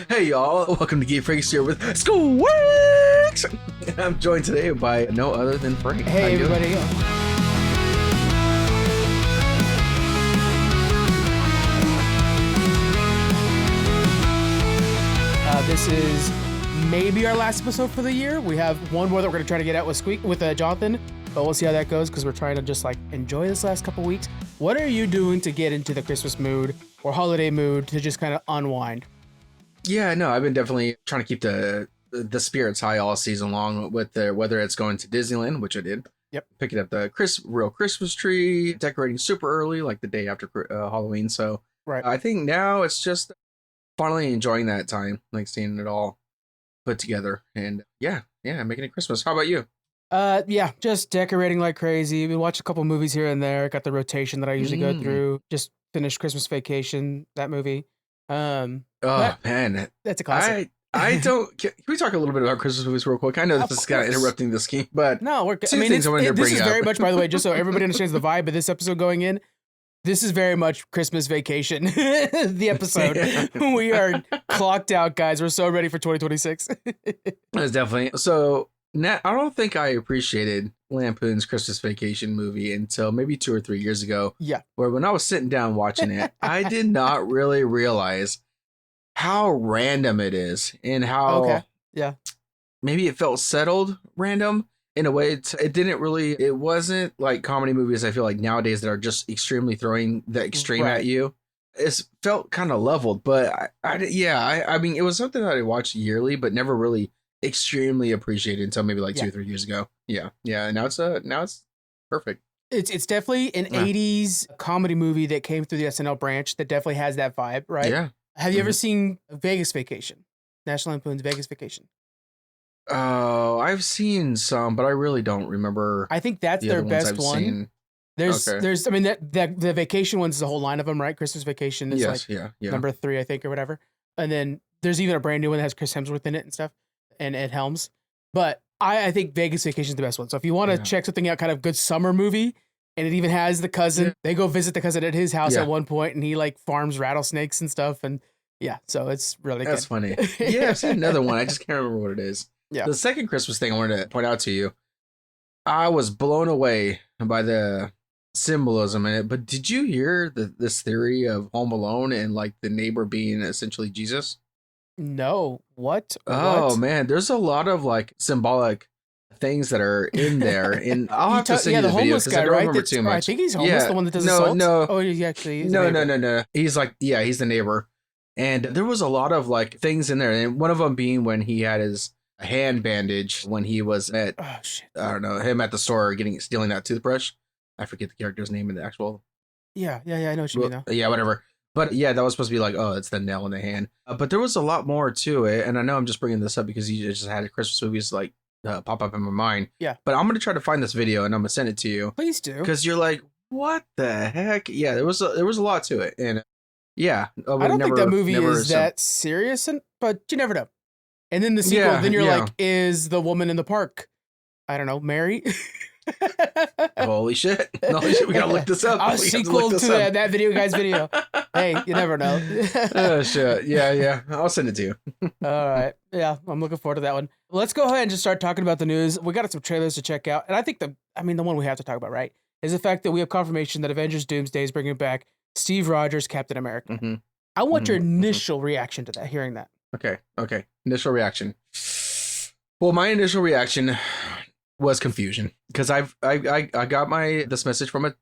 Hey y'all, welcome to Geek Freaks here with Squeaks! I'm joined today by no other than Frank. Hey everybody. This is maybe our last episode for the year. We have one more that we're going to try to get out with Jonathan, but we'll see how that goes because we're trying to just like enjoy this last couple weeks. What are you doing to get into the Christmas mood or holiday mood to just kind of unwind? Yeah, no, I've been definitely trying to keep the spirits high all season long with whether it's going to Disneyland, which I did. Yep. Picking up the real Christmas tree, decorating super early, like the day after Halloween. So right. I think now it's just finally enjoying that time, like seeing it all put together. And yeah, making it Christmas. How about you? Yeah, just decorating like crazy. We watched a couple movies here and there. Got the rotation that I usually go through. Just finished Christmas Vacation, that movie. Man, that's a classic. I don't. Can we talk a little bit about Christmas movies real quick? I know this is kind of interrupting the scheme, but no, we're. Two things I wanted to bring this is up. very much, by the way, just so everybody understands the vibe of this episode going in. This is very much Christmas Vacation, the episode. Yeah. We are clocked out, guys. We're so ready for 2026. It's definitely so. Now, I don't think I appreciated Lampoon's Christmas Vacation movie until maybe 2 or 3 years ago. Yeah. Where when I was sitting down watching it, I did not really realize how random it is and how maybe it felt settled random in a way. It wasn't like comedy movies. I feel like nowadays that are just extremely throwing the extreme at you. It felt kind of leveled, but I mean, it was something that I watched yearly, but never really extremely appreciated until maybe like 2 or 3 years ago. Yeah. And now it's perfect. It's definitely an 80s comedy movie that came through the SNL branch that definitely has that vibe, right? Yeah. Have you ever seen Vegas Vacation? National Lampoon's Vegas Vacation? Oh, I've seen some, but I really don't remember. I think that's their best one. Seen. There's I mean the vacation one's a whole line of them, right? Christmas Vacation is number 3, I think, or whatever. And then there's even a brand new one that has Chris Hemsworth in it and stuff, and Ed Helms. But I think Vegas Vacation is the best one. So if you want to check something out, kind of good summer movie, and it even has the cousin. Yeah. They go visit the cousin at his house at one point, and he like farms rattlesnakes and stuff. And so it's really That's good. funny. Yeah, I've seen another one. I just can't remember what it is. Yeah. The second Christmas thing I wanted to point out to you, I was blown away by the symbolism in it. But did you hear this theory of Home Alone and like the neighbor being essentially Jesus? No. What? Oh man, there's a lot of like symbolic things that are in there, and I'll have to send you the video because I don't remember too much. I think he's homeless, the one that does assault. No. Oh, he actually is. No. He's like, he's the neighbor, and there was a lot of like things in there, and one of them being when he had his hand bandage when he was at I don't know, him at the store stealing that toothbrush. I forget the character's name in the actual. Yeah. I know what you mean now. Yeah, whatever. But yeah, that was supposed to be like, oh, it's the nail in the hand. But there was a lot more to it. And I know I'm just bringing this up because you just had Christmas movies like pop up in my mind. Yeah. But I'm going to try to find this video and I'm going to send it to you. Please do. Because you're like, what the heck? Yeah, there was a lot to it. And I don't think that movie is that serious, but you never know. And then the sequel, then you're like, is the woman in the park, I don't know, Mary? Holy shit. We gotta look this up. A sequel to that video guy's video. Hey, you never know. Oh shit. Yeah. I'll send it to you. All right. Yeah, I'm looking forward to that one. Let's go ahead and just start talking about the news. We got some trailers to check out. And I think the one we have to talk about, right, is the fact that we have confirmation that Avengers Doomsday is bringing back Steve Rogers, Captain America. Mm-hmm. I want your initial reaction to that, hearing that. Okay. Initial reaction. Well, my initial reaction was confusion because I got this message from a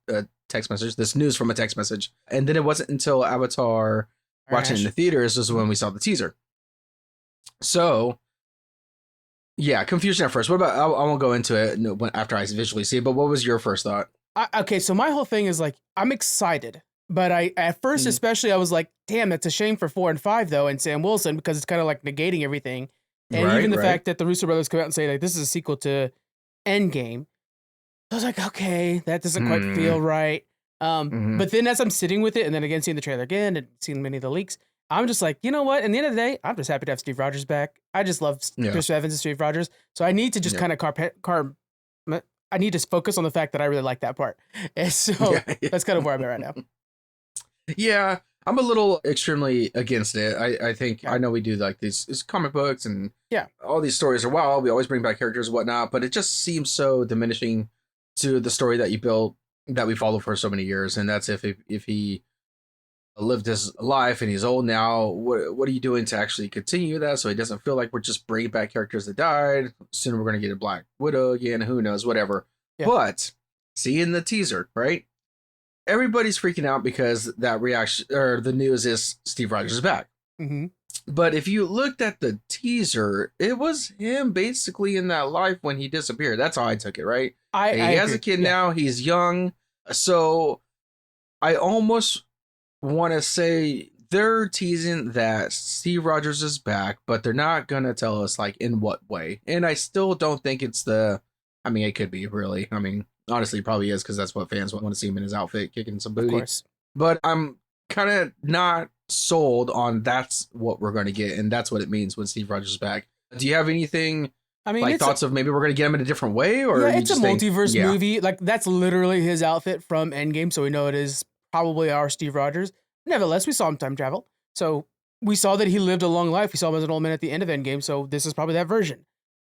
text message, this news from a text message, and then it wasn't until Avatar watching it in the theaters was when we saw the teaser. So yeah, confusion at first. What about I won't go into it after I visually see it, but what was your first thought? Okay, so my whole thing is like I'm excited, but at first especially I was like, damn, that's a shame for 4 and 5 though, and Sam Wilson, because it's kind of like negating everything, and even the fact that the Russo brothers come out and say like this is a sequel to Endgame. I was like, okay, that doesn't quite feel right. But then as I'm sitting with it, and then again seeing the trailer again and seeing many of the leaks, I'm just like, you know what? At the end of the day, I'm just happy to have Steve Rogers back. I just love Chris Evans and Steve Rogers, so I need to just kind of I need to focus on the fact that I really like that part, and so that's kind of where I'm at right now. Yeah, I'm a little extremely against it. I think I know we do like these comic books and all these stories are wow. We always bring back characters and whatnot, but it just seems so diminishing to the story that you built that we followed for so many years. And that's if he lived his life and he's old now, what are you doing to actually continue that so he doesn't feel like we're just bringing back characters that died? Soon we're going to get a Black Widow again. Who knows? Whatever. Yeah. But seeing the teaser, right? Everybody's freaking out because that reaction or the news is Steve Rogers is back. Mm-hmm. But if you looked at the teaser, it was him basically in that life when he disappeared. That's how I took it, right? He has a kid now. He's young. So I almost want to say they're teasing that Steve Rogers is back, but they're not going to tell us like in what way. And I still don't think it's it could be really. Honestly, it probably is because that's what fans want to see him in his outfit, kicking some booty. Of course. But I'm kind of not sold on that's what we're going to get, and that's what it means when Steve Rogers is back. Do you have anything thoughts of maybe we're going to get him in a different way? Or it's a multiverse movie. Like, that's literally his outfit from Endgame, so we know it is probably our Steve Rogers. Nevertheless, we saw him time travel. So we saw that he lived a long life. We saw him as an old man at the end of Endgame, so this is probably that version.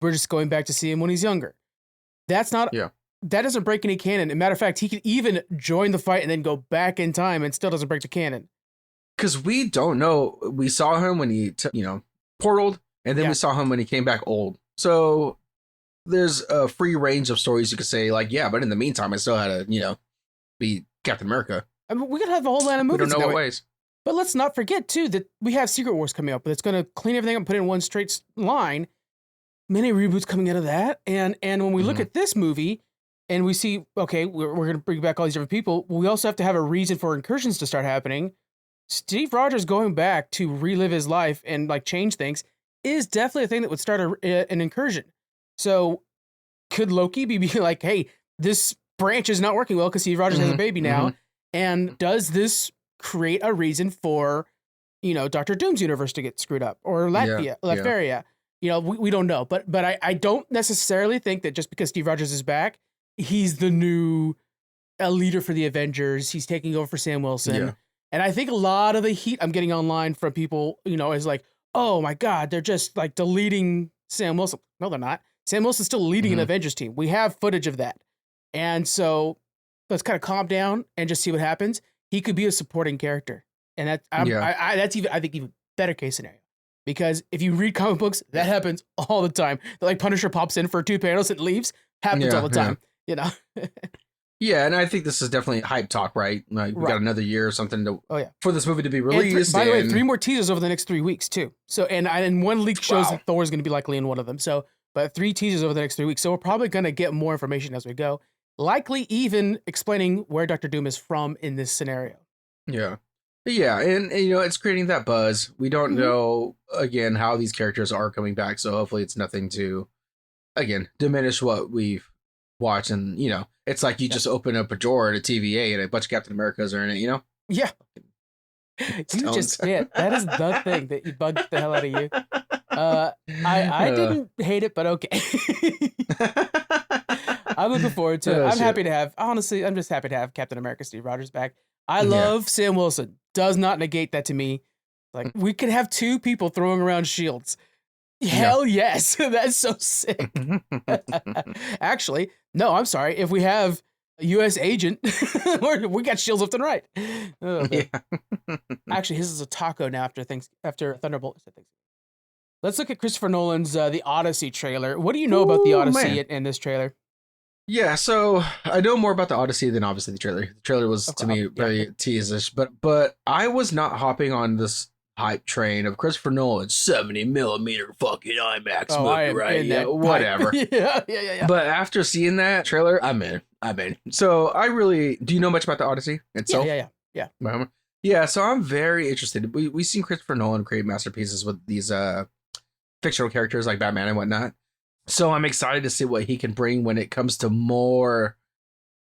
We're just going back to see him when he's younger. That's not... Yeah. That doesn't break any canon. As a matter of fact, he could even join the fight and then go back in time and still doesn't break the canon. Because we don't know. We saw him when he, portaled, and then we saw him when he came back old. So there's a free range of stories you could say, like, yeah, but in the meantime, I still had to, be Captain America. We could have a whole line of movies. We don't know what ways. But let's not forget, too, that we have Secret Wars coming up, but it's going to clean everything up and put it in one straight line. Many reboots coming out of that. And when we look at this movie, and we see, okay, we're going to bring back all these different people. We also have to have a reason for incursions to start happening. Steve Rogers going back to relive his life and like change things is definitely a thing that would start an incursion. So could Loki be like, hey, this branch is not working well because Steve Rogers has a baby now. And does this create a reason for, Dr. Doom's universe to get screwed up or Latveria? We don't know. But I don't necessarily think that just because Steve Rogers is back, he's the new leader for the Avengers. He's taking over for Sam Wilson. Yeah. And I think a lot of the heat I'm getting online from people, is like, oh my God, they're just like deleting Sam Wilson. No, they're not. Sam Wilson's still leading an Avengers team. We have footage of that. And so let's kind of calm down and just see what happens. He could be a supporting character. And that's even better case scenario. Because if you read comic books, that happens all the time. Like Punisher pops in for 2 panels and leaves. Happens all the time. Yeah, and I think this is definitely hype talk, right? Like we got another year or something for this movie to be released. By the way, 3 more teasers over the next 3 weeks too. So and one leak shows that Thor is going to be likely in one of them. So, but 3 teasers over the next 3 weeks. So we're probably going to get more information as we go. Likely even explaining where Dr. Doom is from in this scenario. Yeah, and it's creating that buzz. We don't know again how these characters are coming back, so hopefully it's nothing to diminish what we've watch, and it's like you just open up a drawer at a TVA and a bunch of Captain Americas are in it, Yeah. You just did. That is the thing that bugged the hell out of you. I didn't hate it, but okay. I'm looking forward to it. I'm happy to have, honestly, I'm just happy to have Captain America Steve Rogers back. I love Sam Wilson. Does not negate that to me. Like, we could have 2 people throwing around shields. Hell yes. That's so sick. Actually, no, I'm sorry. If we have a U.S. agent, we got shields left and right. Actually, his is a taco now after Thunderbolt. Let's look at Christopher Nolan's The Odyssey trailer. What do you know about The Odyssey in this trailer? Yeah, so I know more about The Odyssey than obviously the trailer. The trailer was to me very tease-ish, but I was not hopping on this hype train of Christopher Nolan's 70mm fucking IMAX movie, right? Yeah, whatever. Yeah. But after seeing that trailer, I'm in. So do you know much about The Odyssey itself? Yeah. Yeah, so I'm very interested. We've seen Christopher Nolan create masterpieces with these fictional characters like Batman and whatnot. So I'm excited to see what he can bring when it comes to more,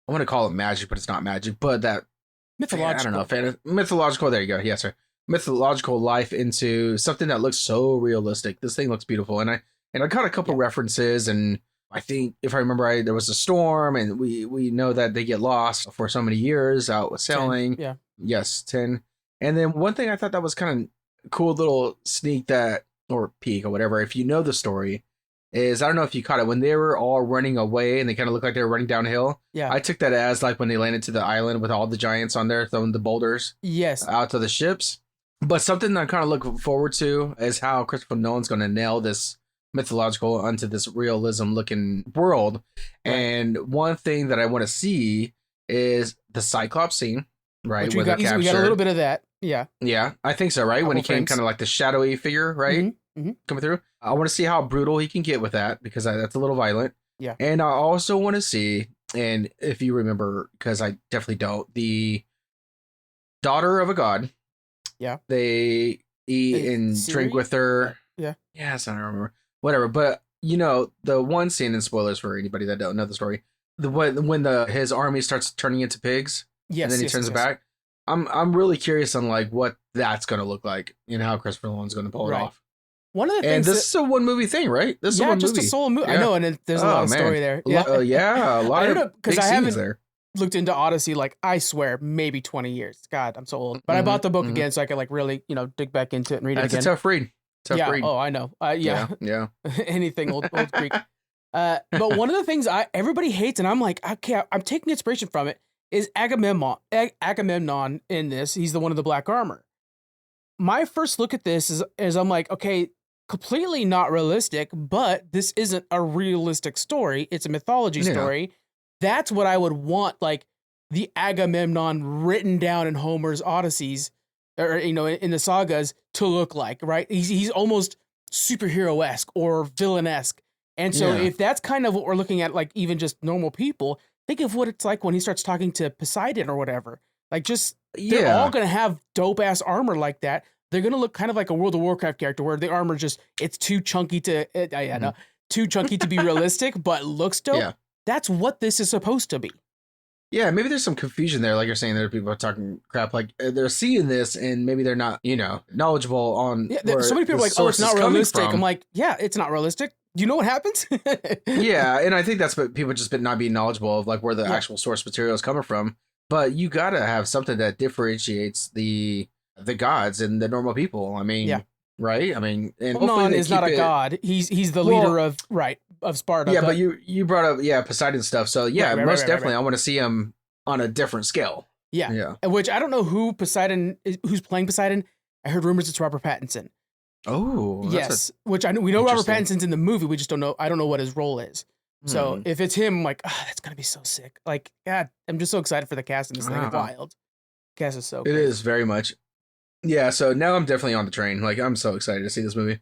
I want to call it magic, but it's not magic, but that mythological. I don't know, mythological. There you go. Yes, sir. Mythological life into something that looks so realistic. This thing looks beautiful, and I caught a couple references, and I think if I remember right, there was a storm, and we know that they get lost for so many years out sailing. 10, yeah. Yes, 10. And then one thing I thought that was kind of cool little sneak that, or peek or whatever, if you know the story, is I don't know if you caught it when they were all running away and they kind of looked like they were running downhill. Yeah. I took that as like when they landed to the island with all the giants on there throwing the boulders out to the ships. But something that I kind of look forward to is how Christopher Nolan's going to nail this mythological onto this realism looking world. Right. And one thing that I want to see is the Cyclops scene, right? We got a little bit of that. Yeah. Yeah, I think so, right? When he came kind of like the shadowy figure, right? Mm-hmm. Coming through. I want to see how brutal he can get with that because that's a little violent. Yeah. And I also want to see, and if you remember, because I definitely don't, the daughter of a god. Yeah. They eat and drink with her. Yeah. Yes, I don't remember. Whatever. But, you know, the one scene, and spoilers for anybody that don't know the story, when his army starts turning into pigs. Yes. And then he turns it back. I'm really curious on like what that's going to look like and how Christopher Nolan's going to pull it off. One of the things, and this is a one movie thing, right? This is a one just movie. a solo movie. Yeah. I know, and there's a lot of story there. Yeah, a lot of big scenes there. Looked into Odyssey, like I swear, maybe 20 years. God, I'm so old. But I bought the book again so I could like really, dig back into it and read it again. It's a tough read. Read. Oh, I know. Yeah. Anything old Greek. But one of the things everybody hates, and I'm like, okay, I'm taking inspiration from it, is Agamemnon in this. He's the one of the black armor. My first look at this is I'm like, okay, completely not realistic, but this isn't a realistic story. It's a mythology story. That's what I would want, like the Agamemnon written down in Homer's Odysseys, or in the sagas, to look like, right? He's almost superhero-esque or villain-esque. And so if that's kind of what we're looking at, like even just normal people, think of what it's like when he starts talking to Poseidon or whatever. Like they're all going to have dope-ass armor like that. They're going to look kind of like a World of Warcraft character where the armor it's too chunky too chunky to be realistic, but looks dope. Yeah. That's what this is supposed to be. Yeah, maybe there's some confusion there. Like you're saying, there are people talking crap. Like they're seeing this and maybe they're not, knowledgeable on. Yeah, so many people are like, oh, it's not realistic. I'm like, yeah, it's not realistic. Do you know what happens? Yeah, and I think that's what people just not being knowledgeable of, like where the actual source material is coming from. But you got to have something that differentiates the gods and the normal people. I mean, right? I mean, and Nolan is not a god. He's the leader of Sparta. Yeah, but you brought up Poseidon stuff. So most definitely, I want to see him on a different scale. Yeah. Which I don't know who's playing Poseidon. I heard rumors it's Robert Pattinson. Oh, yes. Which we know Robert Pattinson's in the movie. We just don't know. I don't know what his role is. So if it's him, I'm like, that's gonna be so sick. Like, God, I'm just so excited for the cast in this thing. It's wild. The cast is so. It is very much. Yeah. So now I'm definitely on the train. Like, I'm so excited to see this movie.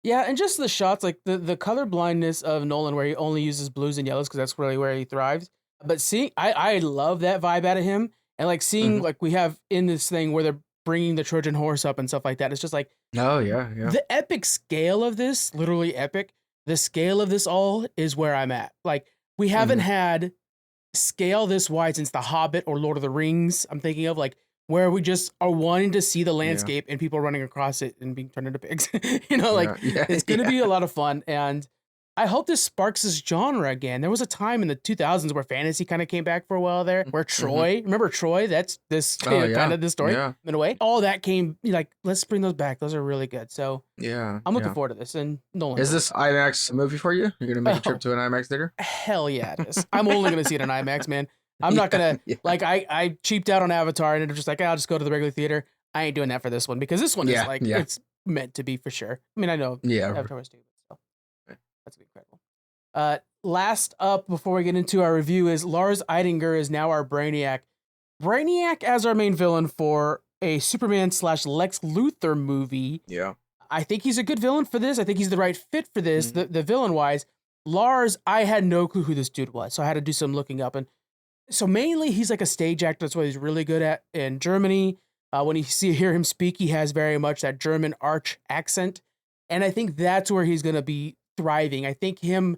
Yeah, and just the shots, like the color blindness of Nolan, where he only uses blues and yellows because that's really where he thrives. But I love that vibe out of him, and like seeing like we have in this thing where they're bringing the Trojan horse up and stuff like that. It's just like, oh yeah. The epic scale of this, literally epic. The scale of this all is where I'm at. Like we haven't had scale this wide since The Hobbit or Lord of the Rings. I'm thinking of like where we just are wanting to see the landscape and people running across it and being turned into pigs. It's going to be a lot of fun. And I hope this sparks this genre again. There was a time in the 2000s where fantasy kind of came back for a while there, where Troy, remember Troy? That's this kind of the story in a way. All that came like, let's bring those back. Those are really good. So I'm looking forward to this. And Nolan, is this IMAX movie for you? You're going to make a trip to an IMAX theater? Hell yeah, it is. I'm only going to see it in IMAX, man. I'm not going to, like, I cheaped out on Avatar and it's just like, I'll just go to the regular theater. I ain't doing that for this one because this one is like, it's meant to be for sure. I mean, I know Avatar was too, but still. That's incredible. Last up before we get into our review is Lars Ettinger is now our Brainiac. Brainiac as our main villain for a Superman / Lex Luthor movie. Yeah. I think he's a good villain for this. I think he's the right fit for this, the villain wise. Lars, I had no clue who this dude was, so I had to do some looking up. And so mainly he's like a stage actor. That's what he's really good at in Germany. When you hear him speak, he has very much that German arch accent. And I think that's where he's going to be thriving. I think him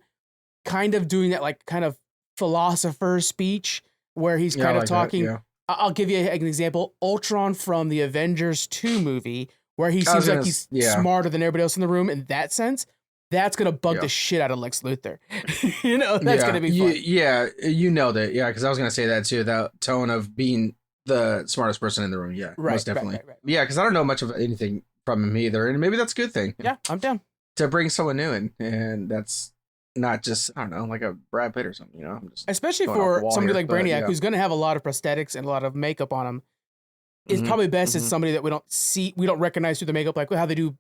kind of doing that like kind of philosopher speech where he's kind of talking. That, I'll give you an example. Ultron from the Avengers 2 movie, where he seems like he's smarter than everybody else in the room in that sense. That's going to bug the shit out of Lex Luthor. That's going to be fun. Yeah, you nailed it. Yeah, because I was going to say that too. That tone of being the smartest person in the room. Yeah, most definitely. Right. Yeah, because I don't know much of anything from him either, and maybe that's a good thing. Yeah, I'm down to bring someone new in, and that's not just, I don't know, like a Brad Pitt or something. I'm just especially for somebody like Brainiac, who's going to have a lot of prosthetics and a lot of makeup on him. It's probably best as somebody that we don't recognize through the makeup, like how they do.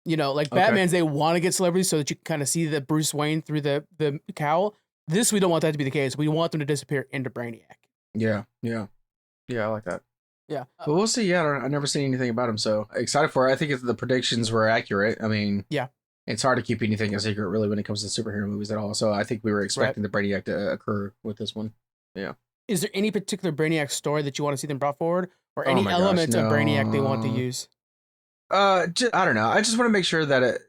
Like Batman's, they want to get celebrities so that you can kind of see the Bruce Wayne through the cowl. This, we don't want that to be the case. We want them to disappear into Brainiac. Yeah, I like that. Yeah. But we'll see. Yeah, I've never seen anything about him, so excited for it. I think the predictions were accurate. I mean, yeah, it's hard to keep anything a secret, really, when it comes to superhero movies at all. So I think we were expecting the Brainiac to occur with this one. Yeah. Is there any particular Brainiac story that you want to see them brought forward, or any element of Brainiac they want to use? I don't know. I just want to make sure that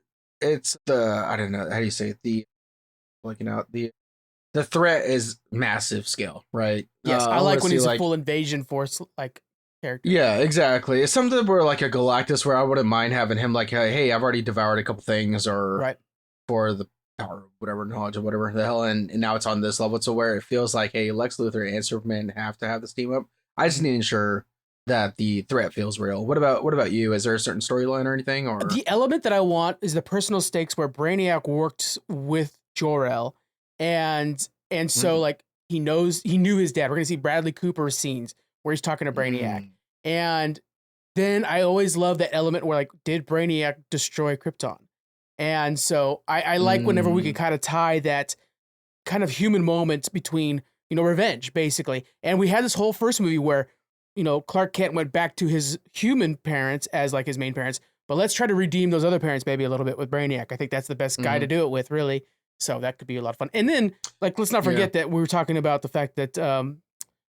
it's I don't know, how do you say it? The threat is massive scale, right? Yes, I like when he's a full invasion force like character. Yeah, exactly. It's something where like a Galactus, where I wouldn't mind having him like, hey, I've already devoured a couple things, or for the power, whatever, knowledge, or whatever the hell, and now it's on this level, to where it feels like, hey, Lex Luthor and Superman have to have this team up. I just need to ensure that the threat feels real. What about you? Is there a certain storyline or anything? Or the element that I want is the personal stakes where Brainiac worked with Jor-El, and so like he knew his dad. We're gonna see Bradley Cooper scenes where he's talking to Brainiac, and then I always love that element where like, did Brainiac destroy Krypton? And so I like whenever we can kind of tie that kind of human moment between revenge, basically. And we had this whole first movie where Clark Kent went back to his human parents as like his main parents, but let's try to redeem those other parents maybe a little bit with Brainiac. I think that's the best guy to do it with, really. So that could be a lot of fun. And then, like, let's not forget that we were talking about the fact that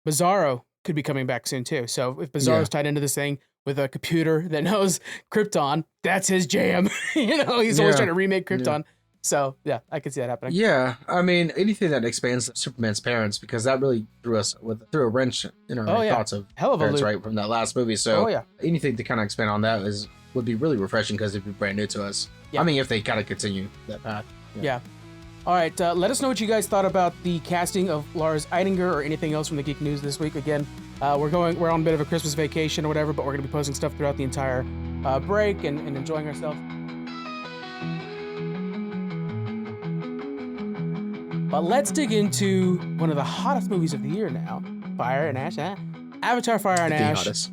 Bizarro could be coming back soon too. So if Bizarro's tied into this thing with a computer that knows Krypton, that's his jam. He's always trying to remake Krypton. Yeah. So yeah, I could see that happening. Yeah, I mean, anything that expands Superman's parents, because that really threw a wrench in our thoughts of parents, right, from that last movie. So anything to kind of expand on that would be really refreshing, because it'd be brand new to us. Yeah. I mean, if they kind of continue that path. Yeah. All right, let us know what you guys thought about the casting of Lars Ettinger or anything else from the Geek News this week. Again, we're on a bit of a Christmas vacation or whatever, but we're going to be posting stuff throughout the entire break and enjoying ourselves. But let's dig into one of the hottest movies of the year now. Fire and Ash, Avatar Fire and Ash. Hottest.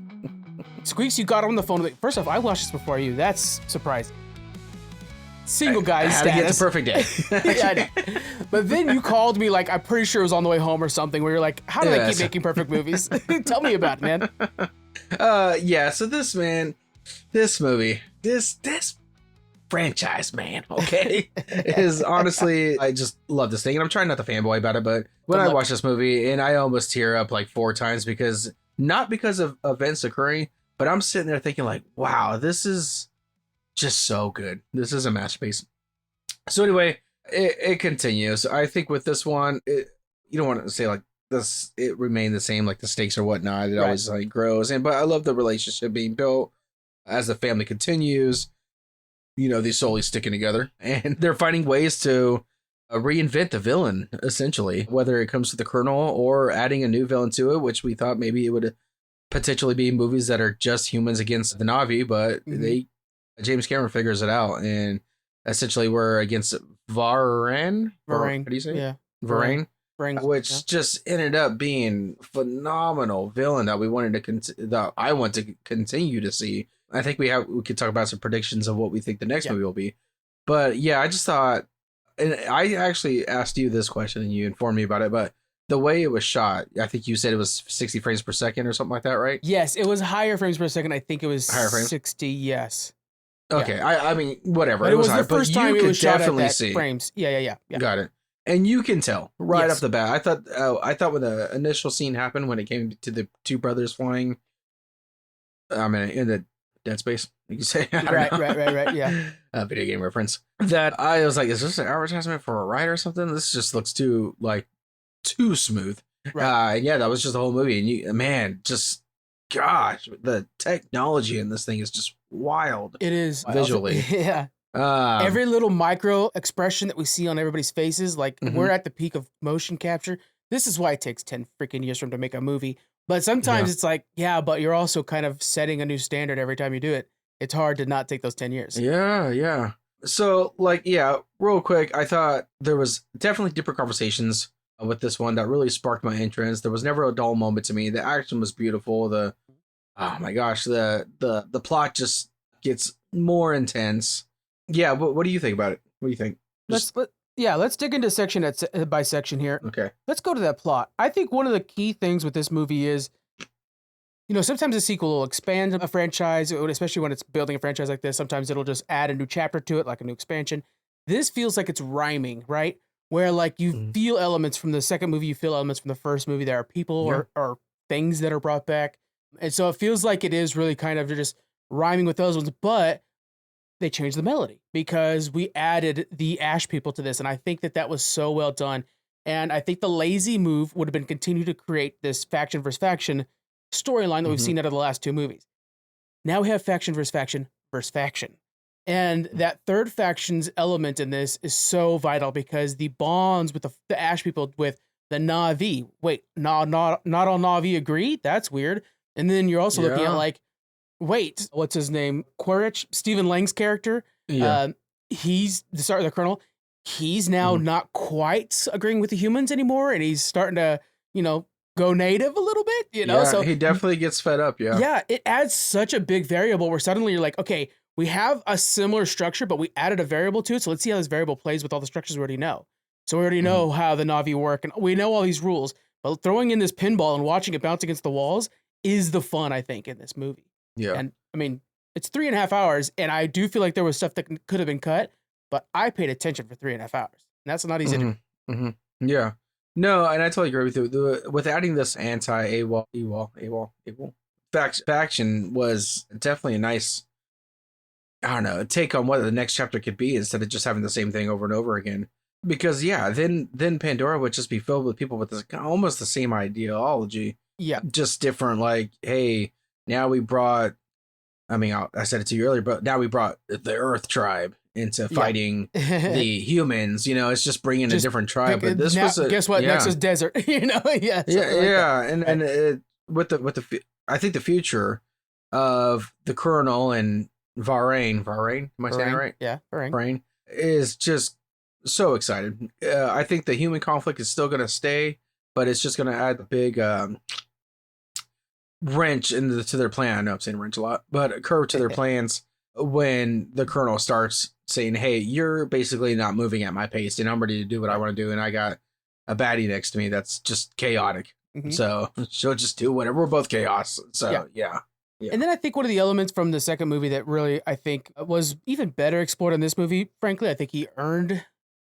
Squeaks, you got on the phone. First off, I watched this before you. That's surprising. Single guy status. How to get the perfect day. Yeah, I know. But then you called me, like, I'm pretty sure it was on the way home or something, where you're like, how do I keep making perfect movies? Tell me about it, man. So this movie, this franchise, man, okay, is honestly, I just love this thing, and I'm trying not to fanboy about it, but when I watch this movie, and I almost tear up like 4 times, not because of events occurring, but I'm sitting there thinking like, wow, this is just so good. This is a masterpiece. So anyway, it continues. I think with this one, you don't want to say like this, it remained the same, like the stakes or whatnot. It always like grows, but I love the relationship being built as the family continues. They're slowly sticking together, and they're finding ways to reinvent the villain, essentially, whether it comes to the Colonel or adding a new villain to it, which we thought maybe it would potentially be movies that are just humans against the Na'vi, but James Cameron figures it out, and essentially we're against Varang. How do you say? Yeah, Varang. Which just ended up being phenomenal villain that I want to continue to see. I think we could talk about some predictions of what we think the next movie will be. But yeah, I just thought, and I actually asked you this question and you informed me about it, but the way it was shot, I think you said it was 60 frames per second or something like that, right? Yes, it was higher frames per second. I think it was higher frames? 60, yes. Okay, yeah. I mean, whatever. But it was the first time it was shot at that see frames. Yeah. Got it. And you can tell right off the bat. I thought when the initial scene happened, when it came to the 2 brothers flying, I mean, in the Dead Space, you say. Right, yeah. Video game reference. That I was like, is this an advertisement for a ride or something? This just looks too smooth. Right. Yeah, that was just the whole movie. And gosh, the technology in this thing is just wild. It is. Visually. Yeah. Every little micro expression that we see on everybody's faces, like we're at the peak of motion capture. This is why it takes 10 freaking years for them to make a movie. But sometimes it's like, yeah, but you're also kind of setting a new standard every time you do it. It's hard to not take those 10 years. Yeah. So, like, yeah, real quick, I thought there was definitely deeper conversations with this one that really sparked my interest. There was never a dull moment to me. The action was beautiful. Oh my gosh, the plot just gets more intense. Yeah, what do you think about it? What do you think? Let's dig into section by section here. Okay. Let's go to that plot. I think one of the key things with this movie is, sometimes a sequel will expand a franchise, especially when it's building a franchise like this. Sometimes it'll just add a new chapter to it, like a new expansion. This feels like it's rhyming, right? Where like you feel elements from the second movie, you feel elements from the first movie. There are people or things that are brought back. And so it feels like it is really kind of just rhyming with those ones, but they changed the melody because we added the Ash people to this. And I think that was so well done. And I think the lazy move would have been continue to create this faction versus faction storyline that we've seen out of the last two movies. Now we have faction versus faction versus faction. And that third faction's element in this is so vital because the bonds with the Ash people with the Na'vi. Wait, not all Na'vi agree? That's weird. And then you're also looking at like, wait, what's his name? Quaritch, Stephen Lang's character. Yeah. He's the colonel. He's now not quite agreeing with the humans anymore. And he's starting to, go native a little bit, Yeah, so he definitely gets fed up. Yeah, it adds such a big variable where suddenly you're like, okay, we have a similar structure, but we added a variable to it. So let's see how this variable plays with all the structures we already know. So we already know how the Na'vi work and we know all these rules, but throwing in this pinball and watching it bounce against the walls is the fun, I think, in this movie. Yeah. And I mean, it's 3.5 hours and I do feel like there was stuff that could have been cut, but I paid attention for 3.5 hours. And that's not easy to do. Yeah. No, and I totally agree with you. With adding this anti-AWOL faction was definitely a nice, I don't know, take on what the next chapter could be instead of just having the same thing over and over again. Because then Pandora would just be filled with people with this almost the same ideology. Yeah. Just different, like, hey, now we brought, I said it to you earlier, but now we brought the Earth tribe into fighting the humans. It's just bringing a different tribe. But this guess what? Next is desert. And I think the future of the Colonel and Varang. Am I saying it right? Yeah, Varang is just so excited. I think the human conflict is still going to stay, but it's just going to add a big wrench to their plan. I know I'm saying wrench a lot, but a curve to their plans when the Colonel starts saying, hey, you're basically not moving at my pace and I'm ready to do what I want to do. And I got a baddie next to me that's just chaotic. So she'll just do whatever. We're both chaos. So yeah. And then I think one of the elements from the second movie that really, I think, was even better explored in this movie, frankly, I think they earned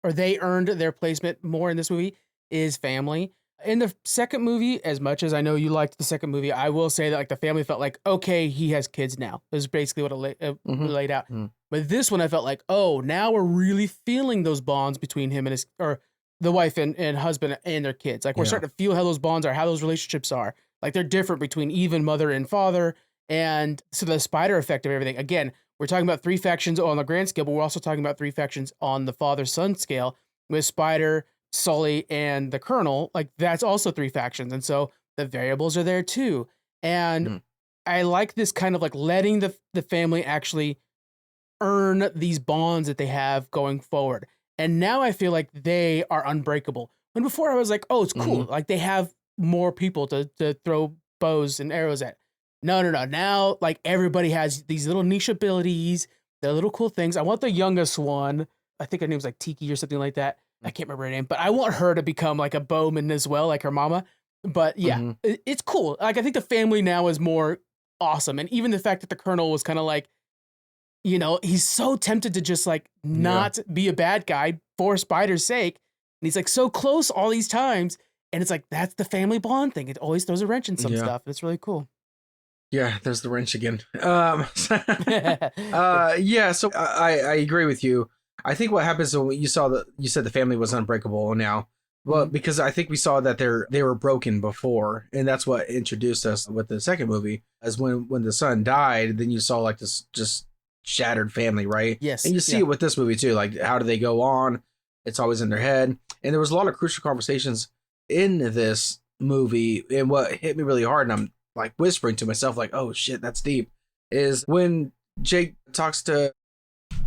their placement more in this movie, is family. In the second movie, as much as I know you liked the second movie, I will say that like the family felt like, okay, he has kids now. Is basically what it laid out. But this one, I felt like, oh, now we're really feeling those bonds between him and the wife and husband and their kids. Like we're starting to feel how those bonds are, how those relationships are. Like they're different between even mother and father. And so the spider effect of everything. Again, we're talking about 3 factions on the grand scale, but we're also talking about 3 factions on the father-son scale with Spider, Sully, and the Colonel. Like that's also 3 factions. And so the variables are there too. And I like this kind of like letting the family actually earn these bonds that they have going forward. And now I feel like they are unbreakable. When before I was like, oh, it's cool. Like they have more people to throw bows and arrows at. No. Now, like everybody has these little niche abilities, they're little cool things. I want the youngest one. I think her name's like Tiki or something like that. I can't remember her name, but I want her to become like a bowman as well, like her mama. But yeah, it's cool. Like I think the family now is more awesome. And even the fact that the Colonel was kind of like, he's so tempted to just like not be a bad guy for Spider's sake. And he's like so close all these times. And it's like, that's the family bond thing. It always throws a wrench in some stuff. And it's really cool. Yeah, there's the wrench again. So I agree with you. I think what happens when you said the family was unbreakable now. Well, because I think we saw that they were broken before, and that's what introduced us with the second movie. As when the son died, then you saw like this just shattered family, right? Yes. And you see it with this movie too. Like, how do they go on? It's always in their head. And there was a lot of crucial conversations in this movie, and what hit me really hard, and I'm like whispering to myself, like, "Oh shit, that's deep," is when Jake talks to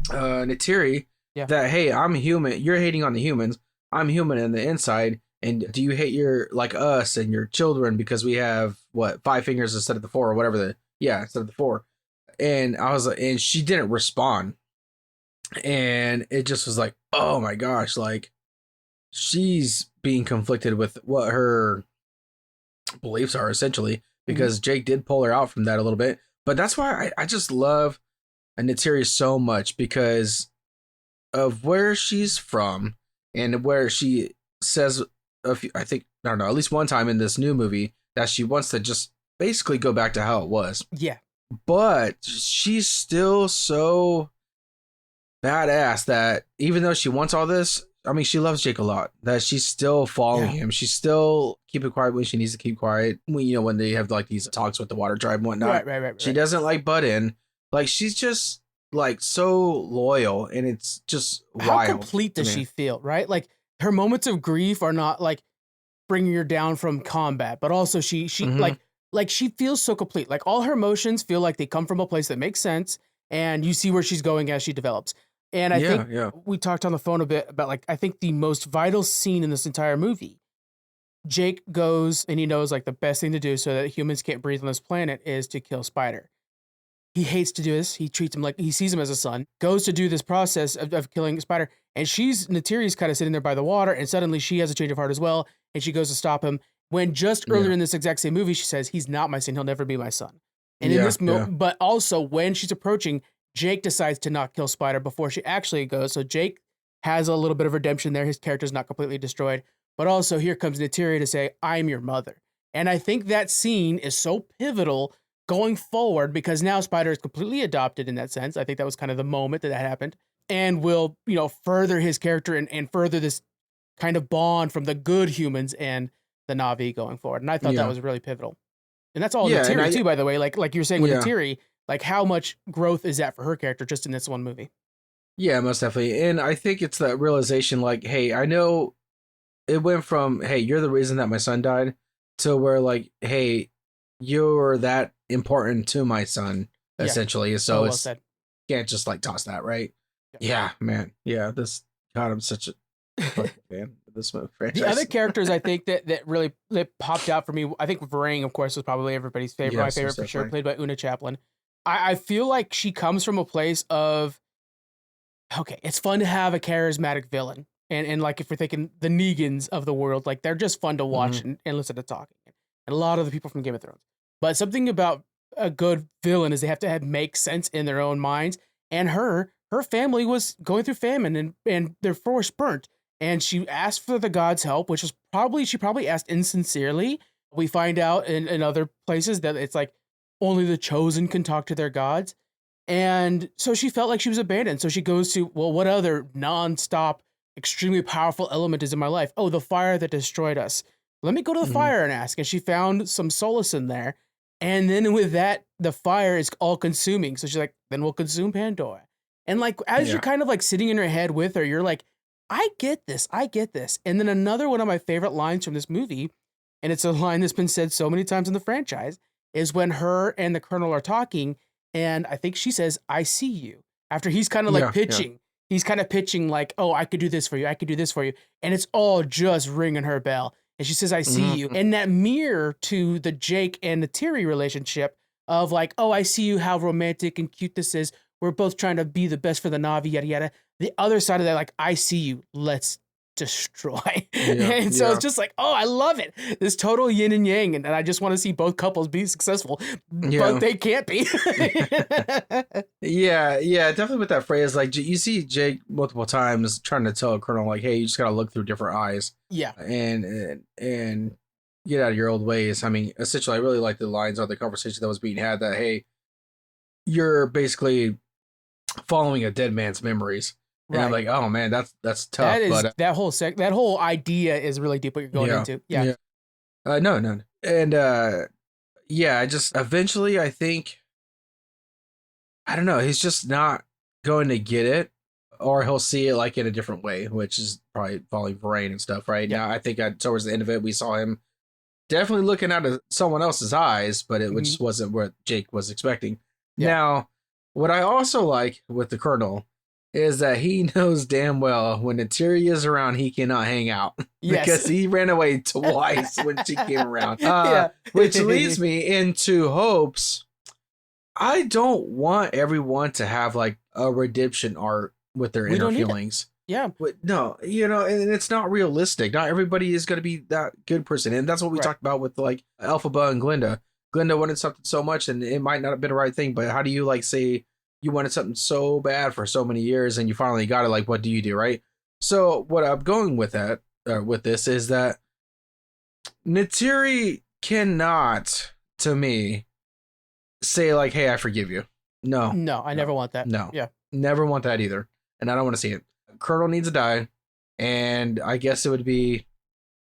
Neytiri that, "Hey, I'm human. You're hating on the humans. I'm human in the inside." And do you hate your like us and your children because we have what 5 fingers instead of the 4 or whatever instead of the 4? And I was like, and she didn't respond, and it just was like, oh my gosh, like she's being conflicted with what her beliefs are essentially, because Jake did pull her out from that a little bit. But that's why I just love Neytiri so much, because of where she's from and where she says, I think, I don't know, at least one time in this new movie that she wants to just basically go back to how it was. Yeah. But she's still so badass that even though she wants all this, I mean, she loves Jake a lot, that she's still following him. She's still keeping quiet when she needs to keep quiet. When, when they have like these talks with the water tribe and whatnot. Right. She doesn't like butt in. Like, she's just like so loyal, and it's just wild. How complete does she feel, right? Like, her moments of grief are not like bringing her down from combat, but also she like she feels so complete. Like, all her emotions feel like they come from a place that makes sense, and you see where she's going as she develops. And I think we talked on the phone a bit about, like, I think the most vital scene in this entire movie. Jake goes and he knows like the best thing to do so that humans can't breathe on this planet is to kill Spider. He hates to do this. He treats him like, he sees him as a son, goes to do this process of killing Spider. And Neytiri's kind of sitting there by the water, and suddenly she has a change of heart as well. And she goes to stop him, when just earlier in this exact same movie, she says, he's not my son. He'll never be my son. And in this moment, but also when she's approaching, Jake decides to not kill Spider before she actually goes. So Jake has a little bit of redemption there. His character's not completely destroyed. But also here comes Neytiri to say, I'm your mother. And I think that scene is so pivotal going forward, because now Spider is completely adopted in that sense. I think that was kind of the moment that happened, and will, further his character and further this kind of bond from the good humans and the Na'vi going forward. And I thought that was really pivotal. And that's all Neytiri too, by the way. Like you were saying with Neytiri, like how much growth is that for her character just in this one movie? Yeah, most definitely. And I think it's that realization, like, hey, I know it went from, hey, you're the reason that my son died, to where like, hey, you're that important to my son, essentially. So it's can't just like toss that, right? Yeah, man. Yeah, I'm such a fucking fan of this movie franchise. The other characters I think that really popped out for me, I think Varang, of course, was probably everybody's favorite. My favorite for sure, played by Una Chaplin. I feel like she comes from a place of, okay, it's fun to have a charismatic villain. And like, if we're thinking the Negans of the world, like they're just fun to watch and listen to talking. And a lot of the people from Game of Thrones. But something about a good villain is they have to make sense in their own minds. And her family was going through famine and their forest burnt. And she asked for the gods' help, which was she probably asked insincerely. We find out in other places that it's like only the chosen can talk to their gods. And so she felt like she was abandoned. So she goes to, well, what other nonstop, extremely powerful element is in my life? Oh, the fire that destroyed us. Let me go to the fire and ask. And she found some solace in there. And then with that, the fire is all consuming. So she's like, then we'll consume Pandora. And like, as you're kind of like sitting in her head with her, you're like, I get this. And then another one of my favorite lines from this movie, and it's a line that's been said so many times in the franchise, is when her and the Colonel are talking. And I think she says, I see you. After he's kind of like pitching. He's kind of pitching like, oh, I could do this for you. I could do this for you. And it's all just ringing her bell. And she says, I see you. And that mirror to the Jake and the Neytiri relationship of like, oh, I see you, how romantic and cute this is. We're both trying to be the best for the Na'vi, yada, yada. The other side of that, like, I see you. Let's destroy. And so it's just like, oh, I love it. This total yin and yang. And I just want to see both couples be successful, but they can't be. Definitely with that phrase. Like, you see Jake multiple times trying to tell a Colonel, like, hey, you just got to look through different eyes. Yeah. And get out of your old ways. I mean, essentially, I really like the lines on the conversation that was being had that, hey, you're basically following a dead man's memories. And I'm like, oh man, that's tough. That whole idea is really deep what you're going into. Yeah. No. And I just eventually I think, I don't know, he's just not going to get it, or he'll see it like in a different way, which is probably following Varang and stuff, right? Now I think towards the end of it we saw him definitely looking out of someone else's eyes, but it just wasn't what Jake was expecting. Yeah. Now, what I also like with the Colonel is that he knows damn well when Nitiri is around, he cannot hang out. Yes. Because he ran away twice when she came around. Which leads me into hopes. I don't want everyone to have like a redemption arc with their inner feelings. Yeah. But no, you know, and it's not realistic. Not everybody is going to be that good person. And that's what we talked about with like Elphaba and Glinda. Glinda wanted something so much and it might not have been the right thing, but how do you like say you wanted something so bad for so many years and you finally got it? Like, what do you do, right? So what I'm going with with this is that Nitiri cannot, to me, say like, hey, I forgive you. No, I never want that. No, never want that either. And I don't want to see it. Colonel needs to die. And I guess it would be.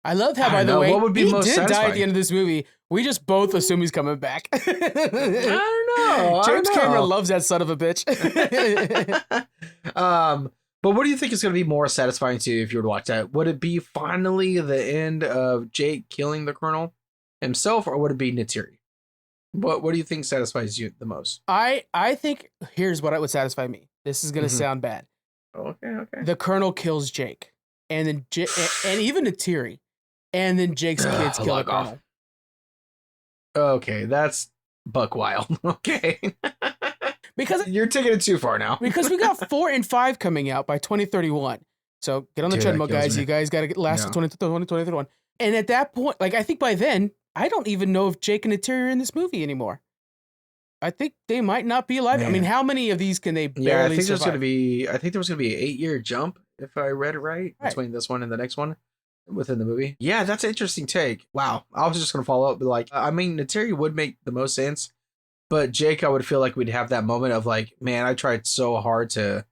I love how, by the way, what would be he most did satisfying? Die at the end of this movie. We just both assume he's coming back. I don't know. James Cameron loves that son of a bitch. But what do you think is going to be more satisfying to you if you were to watch that? Would it be finally the end of Jake killing the Colonel himself, or would it be Nitiri? What do you think satisfies you the most? I think here's what would satisfy me. This is going to sound bad. Okay. The Colonel kills Jake, and then and even Nitiri, and then Jake's kids kill the Colonel. Okay, that's buck wild. Okay. Because you're taking it too far now. Because we got 4 and 5 coming out by 2031. So get on the treadmill, guys. Me. You guys got to get last 2031. And at that point, like I think by then, I don't even know if Jake and Nitiri are in this movie anymore. I think they might not be alive. Man. I mean, how many of these can they barely survive? I think there was going to be an 8-year jump, if I read it right, between this one and the next one within the movie. Yeah, that's an interesting take. Wow. I was just going to follow up, but like, I mean, Nitiri would make the most sense, but Jake, I would feel like we'd have that moment of like, man, I tried so hard to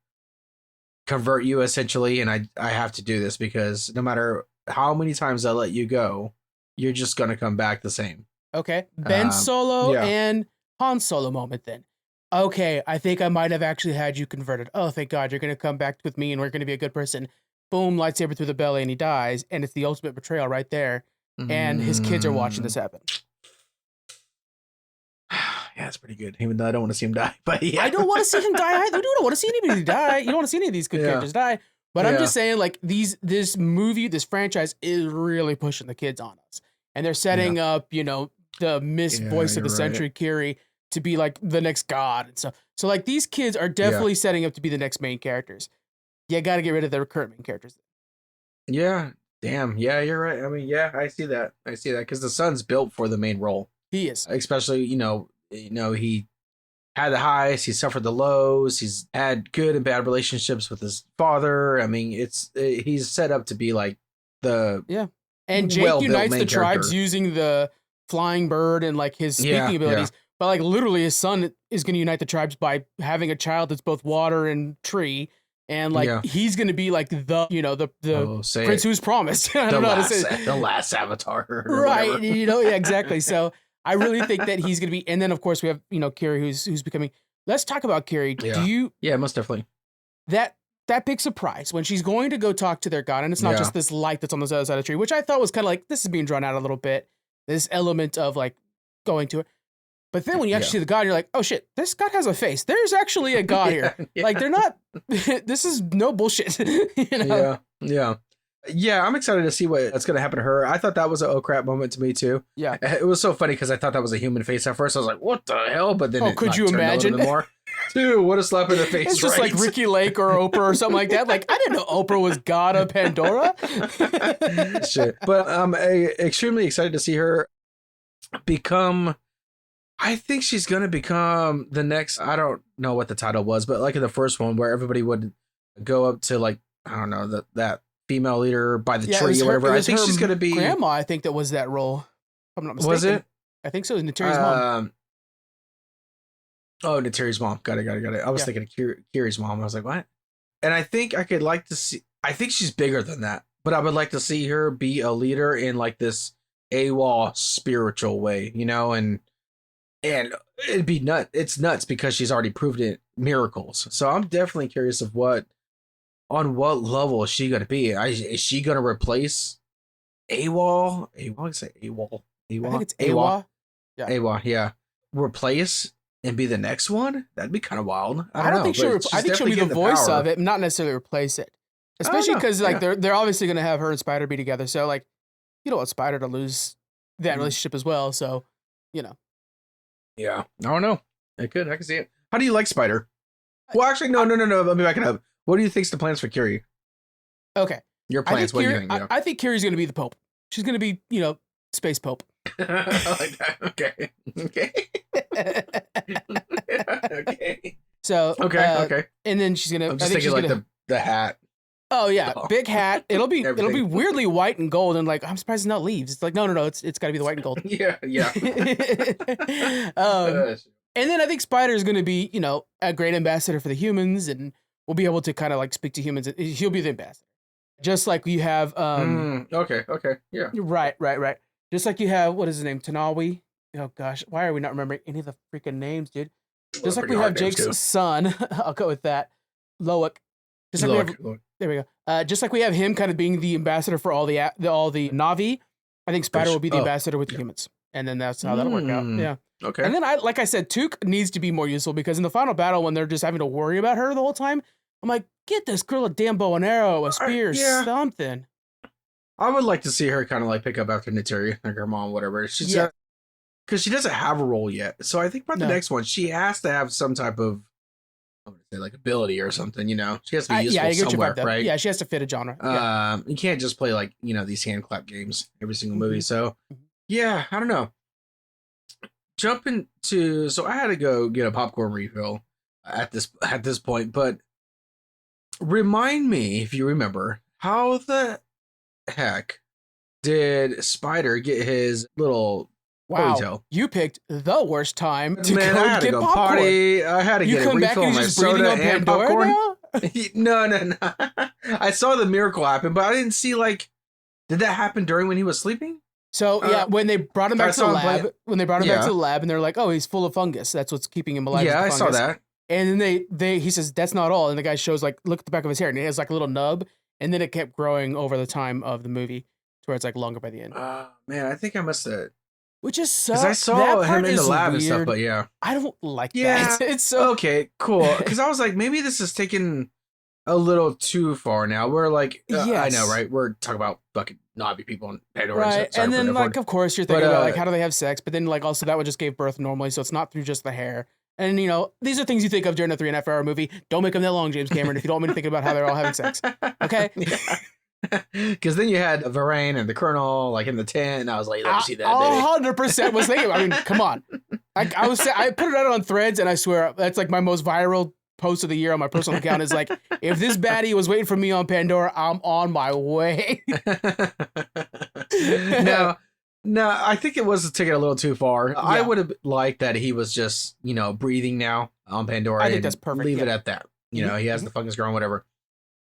convert you essentially, and I have to do this because no matter how many times I let you go, you're just going to come back the same. Okay. Ben Solo and Han Solo moment then. Okay, I think I might have actually had you converted. Oh, thank God, you're going to come back with me and we're going to be a good person. Boom, lightsaber through the belly and he dies. And it's the ultimate betrayal right there. And his kids are watching this happen. Yeah, it's pretty good. Even though I don't want to see him die. But yeah. I don't want to see him die either. You don't want to see anybody die. You don't want to see any of these good characters die. But I'm just saying, like, this movie, this franchise is really pushing the kids on us. And they're setting up, you know, the Miss Voice of the Century, Kiri, to be like the next god and stuff. So like these kids are definitely setting up to be the next main characters. You got to get rid of their current main characters. Yeah. Damn. Yeah, you're right. I mean, yeah, I see that. Because the son's built for the main role. He is. Especially, you know, he had the highs, he suffered the lows, he's had good and bad relationships with his father. I mean, he's set up to be like the And Jake unites the tribes using the flying bird and like his speaking abilities. But like literally his son is going to unite the tribes by having a child that's both water and tree. And like he's going to be like the prince who's promised. I don't know how to say it. The last avatar. Right. Exactly. So I really think that he's going to be, and then of course we have, Kiri who's becoming, let's talk about Kiri. Yeah. Yeah, most definitely. That big surprise when she's going to go talk to their god, and it's not just this light that's on the other side of the tree, which I thought was kind of like, this is being drawn out a little bit. This element of like going to it. But then when you actually see the god, you're like, oh shit, this god has a face. There's actually a god here. Like they're not, this is no bullshit. Yeah, I'm excited to see what's going to happen to her. I thought that was an oh crap moment to me too. Yeah. It was so funny because I thought that was a human face at first. I was like, what the hell? But then could you imagine? Dude, what a slap in the face. It's just like Ricky Lake or Oprah or something like that. Like, I didn't know Oprah was god of Pandora. Shit. But I'm extremely excited to see her become... I think she's going to become the next... I don't know what the title was, but like in the first one where everybody would go up to like, I don't know, that female leader by the tree or whatever. I think she's going to be... Grandma, I think that was that role. If I'm not mistaken. Was it? I think so. It was Natiri's mom. Oh, Natiri's mom. Got it. I was thinking of Kiri's mom. I was like, what? And I think I could like to see... I think she's bigger than that, but I would like to see her be a leader in like this AWOL spiritual way, and it'd be nuts. It's nuts because she's already proved it miracles. So I'm definitely curious of on what level is she going to be? Is she going to replace AWOL? I say AWOL. Awa? I think it's Awa. Yeah. Awa, yeah. Replace and be the next one? That'd be kind of wild. I don't think she'll. I think she'll be the voice of it, not necessarily replace it. Especially because like they're obviously gonna have her and Spider be together. So like, you don't want Spider to lose that relationship as well. So, you know. Yeah, I don't know. I can see it. How do you like Spider? Well, actually, no. Let me back it up. What do you think's the plans for Kiri? Okay. Your plans. What do you think? I think Kiri's gonna be the Pope. She's gonna be, space Pope. I like that. Okay. Okay. So okay. And then she's gonna. I'm just thinking like the hat. Oh yeah, big hat. It'll be weirdly white and gold, and like I'm surprised it's not leaves. It's like no, it's got to be the white and gold. yeah. And then I think Spider is going to be a great ambassador for the humans, and we'll be able to kind of like speak to humans. He'll be the ambassador, just like you have. Okay, yeah. Right. Just like you have, what is his name, Tanawi? Oh gosh, why are we not remembering any of the freaking names, dude? Just like we have Jake's son, I'll go with that, Loic. Just like there we go. Just like we have him kind of being the ambassador for all the Na'vi, I think Spider will be the ambassador with the humans, and then that's how that'll work out. Yeah. Okay. And then like I said, Took needs to be more useful because in the final battle, when they're just having to worry about her the whole time, I'm like, get this girl a damn bow and arrow, a spear, something. I would like to see her kind of like pick up after Nitiri, like her mom, whatever. She's because she doesn't have a role yet. So I think by the next one, she has to have some type of, I'm gonna say like ability or something. She has to be useful somewhere, right? Yeah, she has to fit a genre. You can't just play like these hand clap games every single movie. So yeah, I don't know. So I had to go get a popcorn refill at this point, but remind me if you remember how the heck did Spider get his little ponytail? You picked the worst time to I had to go popcorn. Potty. I had to get a refill on my soda and popcorn. No. I saw the miracle happen, but I didn't see did that happen during when he was sleeping? So when they brought him back to the lab, and they're like, "Oh, he's full of fungus. That's what's keeping him alive." Yeah, I saw that. And then he says, "That's not all." And the guy shows look at the back of his hair, and it has like a little nub, and then it kept growing over the time of the movie to where it's like longer by the end. Man, I think I must have. Which is so. Because I saw him in the lab and stuff, but yeah, I don't like that. It's so okay, cool. Because I was like, maybe this is taking a little too far now. We're like, I know, right? We're talking about fucking Na'vi people and Pandora, right? And then of course you're thinking about how do they have sex? But then also that would just give birth normally, so it's not through just the hair. And these are things you think of during a 3.5 hour movie. Don't make them that long, James Cameron, if you don't want me to think about how they're all having sex. Okay. Because then you had Varang and the Colonel in the tent, and I was like, let me see that. 100% was thinking. I mean, come on. I put it out on Threads, and I swear that's like my most viral post of the year on my personal account is like, if this baddie was waiting for me on Pandora, I'm on my way. No, I think it was taking it a little too far. Yeah. I would have liked that he was just, breathing now on Pandora. I think that's perfect. Leave it at that. He has the fungus growing, whatever.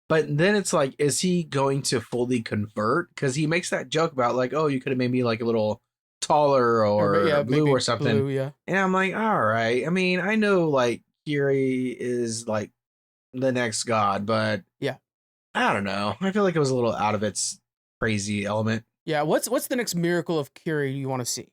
But then it's like, is he going to fully convert? Because he makes that joke about you could have made me a little taller or blue or something. Blue, yeah. And I'm like, all right. I mean, I know Kiri is the next god, but yeah, I don't know. I feel like it was a little out of its crazy element. Yeah, what's the next miracle of Kiri you want to see?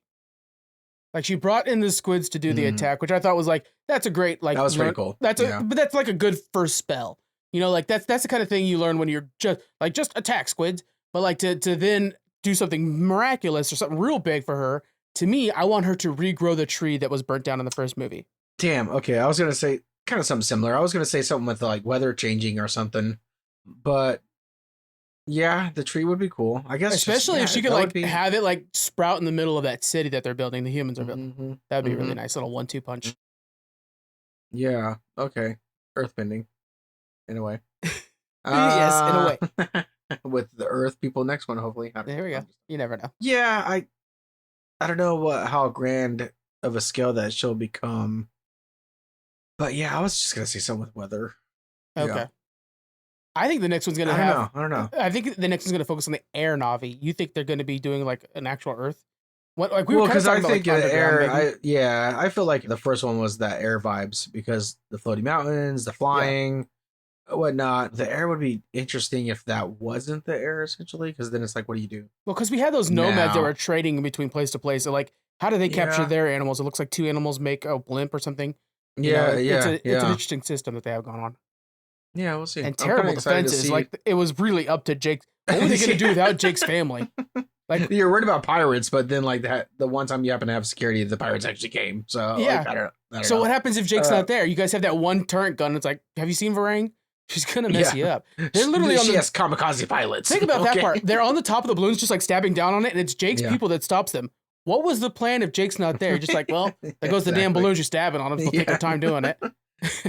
She brought in the squids to do the attack, which I thought was that's a great that was pretty cool. But that's a good first spell. That's the kind of thing you learn when you're just attack squids, but to then do something miraculous or something real big for her. To me, I want her to regrow the tree that was burnt down in the first movie. Damn. Okay, I was gonna say kind of something similar. I was gonna say something with weather changing or something, but yeah, the tree would be cool. I guess, especially if she could have it sprout in the middle of that city that they're building. The humans are building. Mm-hmm. That'd be a really nice little 1-2 punch. Yeah. Okay. Earthbending. In a way. Yes, in a way. With the Earth people next one, hopefully. There we go. You never know. Yeah, I don't know how grand of a scale that she'll become. But yeah, I was just gonna say something with weather. Okay. Yeah. I think the next one's gonna I don't know. I think the next one's gonna focus on the air Na'vi. You think they're gonna be doing an actual Earth? What we were because I think air. I feel like the first one was that air vibes because the floating mountains, the flying. whatnot. The heir would be interesting if that wasn't the heir, essentially, because then it's like, what do you do? Well, because we had those nomads that were trading between place to place. So, like, how do they capture their animals? It looks like 2 animals make a blimp or something. It's an interesting system that they have going on. Yeah, we'll see. And terrible defenses. Like, it was really up to Jake. What were they going to do without Jake's family? Like, you're worried about pirates, but then like that, the one time you happen to have security, the pirates actually came. So yeah. I don't so know. What happens if Jake's not there? You guys have that one turret gun. It's like, have you seen Varang? She's gonna mess you up. They're literally she has kamikaze pilots. Think about that part. They're on the top of the balloons, just like stabbing down on it, and it's Jake's people that stops them. What was the plan if Jake's not there? You're just like, well, there goes the damn balloons you're stabbing on them. So they'll take their time doing it.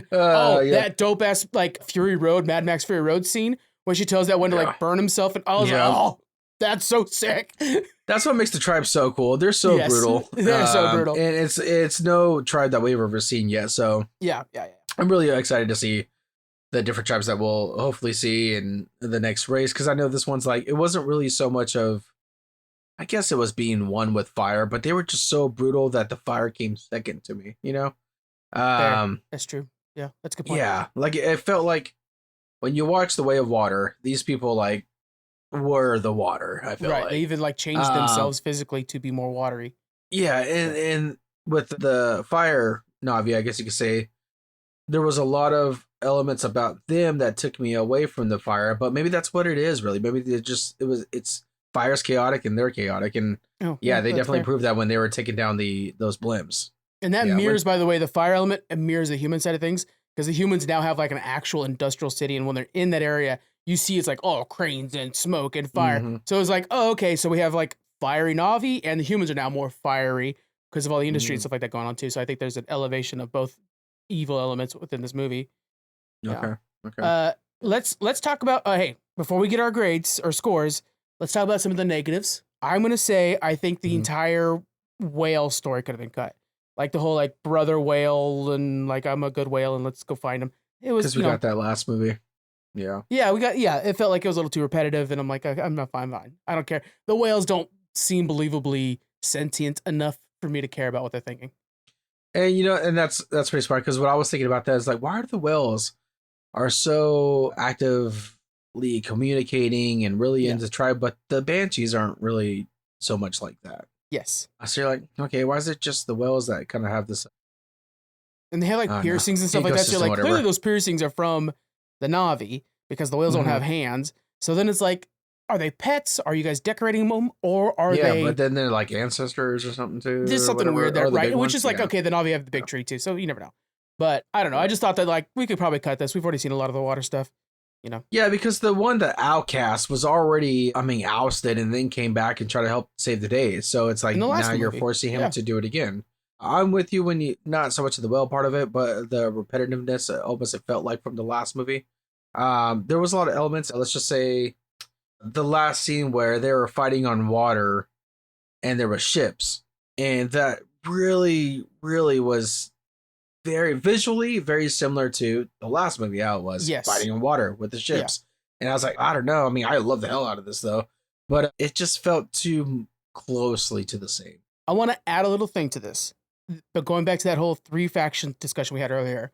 That dope ass like Fury Road, Mad Max Fury Road scene when she tells that one to like burn himself, and I was like, oh, that's so sick. That's what makes the tribe so cool. They're so brutal. They're so brutal, and it's no tribe that we've ever seen yet. So yeah. I'm really excited to see the different tribes that we'll hopefully see in the next race, because I know this one's like, it wasn't really so much of, I guess it was being one with fire, but they were just so brutal that the fire came second to me, you know? That's true. Yeah, that's a good point. Yeah, like it felt like when you watch The Way of Water, these people like were the water. I feel like they even like changed themselves physically to be more watery. Yeah, and with the fire Navi, I guess you could say there was a lot of elements about them that took me away from the fire, but maybe that's what it is really. Maybe it's fire's chaotic and they're chaotic, and they definitely proved that when they were taking down those blimps. And that mirrors, by the way, the fire element, and mirrors the human side of things, because the humans now have like an actual industrial city, and when they're in that area, you see it's like, oh, cranes and smoke and fire. Mm-hmm. So it's like, oh, okay, so we have like fiery Navi, and the humans are now more fiery because of all the industry and stuff like that going on too. So I think there's an elevation of both evil elements within this movie. Okay. Let's talk about hey, before we get our grades or scores, let's talk about some of the negatives. I'm gonna say I think the entire whale story could have been cut. Like the whole like brother whale and like I'm a good whale and let's go find him. It was because we got that last movie. Yeah. Yeah, it felt like it was a little too repetitive, and I'm like, I'm not fine. I don't care. The whales don't seem believably sentient enough for me to care about what they're thinking. And and that's pretty smart, because what I was thinking about that is like, why are the whales are so actively communicating and really into tribe, but the banshees aren't really so much like that. Yes. So you're like, okay, why is it just the whales that kind of have this? And they have like piercings and stuff like that. So you're like, clearly those piercings are from the Navi because the whales don't have hands. So then it's like, are they pets? Are you guys decorating them, or are they? Yeah, but then they're like ancestors or something too. There's something weird there, right? Which is like, okay, the Navi have the big tree too, so you never know. But I don't know. I just thought that like we could probably cut this. We've already seen a lot of the water stuff, Yeah, because the one that outcast was already, ousted and then came back and tried to help save the day. So it's like now you're forcing him to do it again. I'm with you when you, not so much of the whale part of it, but the repetitiveness, almost it felt like from the last movie. There was a lot of elements. Let's just say the last scene where they were fighting on water and there were ships, and that really, really was very visually very similar to the last movie. How it was fighting on water with the ships. And I was like, I don't know. I mean, I love the hell out of this though, but it just felt too closely to the same. I want to add a little thing to this, but going back to that whole 3 faction discussion we had earlier,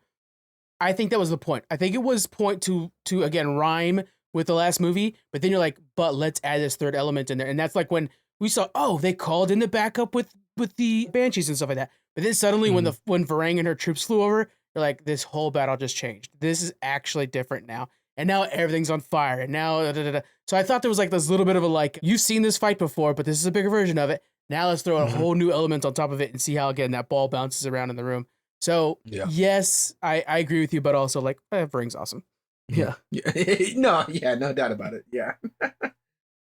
I think that was the point. I think it was point to again rhyme with the last movie, but then you're like, but let's add this third element in there. And that's like when we saw, they called in the backup with the banshees and stuff like that. But then suddenly when Varang and her troops flew over, you're like, this whole battle just changed. This is actually different now. And now everything's on fire. And now, So I thought there was like this little bit of a like, you've seen this fight before, but this is a bigger version of it. Now let's throw a whole new element on top of it and see how, again, that ball bounces around in the room. So, yes, I agree with you, but also, like, Varang's awesome. Yeah. No doubt about it. Yeah.